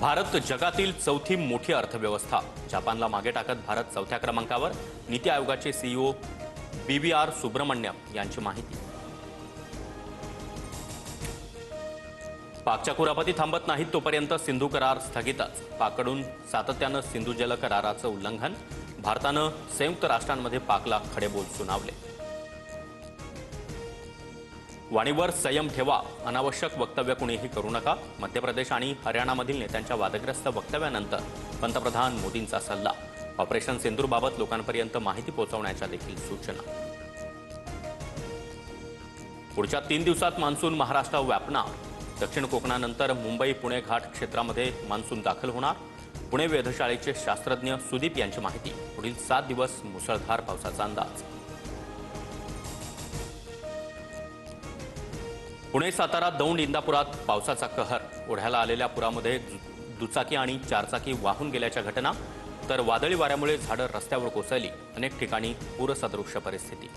भारत जगातील चौथी मोठी अर्थव्यवस्था. जपानला मागे टाकत भारत चौथ्या क्रमांकावर. नीती आयोगाचे सीईओ BVR सुब्रमण्यम यांची माहिती. पाकच्या कुरापती थांबत नाहीत तोपर्यंत सिंधू करार स्थगितच. पाककडून सातत्यानं सिंधू जल कराराचं उल्लंघन. भारतानं संयुक्त राष्ट्रांमध्ये पाकला खडेबोल सुनावले. वाणीवर संयम ठेवा, अनावश्यक वक्तव्य कुणीही करू नका. मध्य प्रदेश आणि हरियाणामधील नेत्यांच्या वादग्रस्त वक्तव्यानंतर पंतप्रधान मोदींचा सल्ला. ऑपरेशन सिंदूरबाबत लोकांपर्यंत माहिती पोहोचवण्याच्या देखील सूचना. पुढच्या 3 दिवसात मान्सून महाराष्ट्र व्यापणार. दक्षिण कोकणानंतर मुंबई पुणे घाट क्षेत्रामध्ये मान्सून दाखल होणार. पुणे वेधशाळेचे शास्त्रज्ञ सुदीप यांची माहिती. पुढील 7 दिवस मुसळधार पावसाचा अंदाज. पुणे सातारा दौंड इंदापुरात पावसाचा कहर. ओढ्याला आलेल्या पुरामध्ये दुचाकी आणि चारचाकी वाहून गेल्याच्या घटना. तर वादळी वाऱ्यामुळे झाडं रस्त्यावर कोसळली. अनेक ठिकाणी पूरसदृश्य परिस्थिती.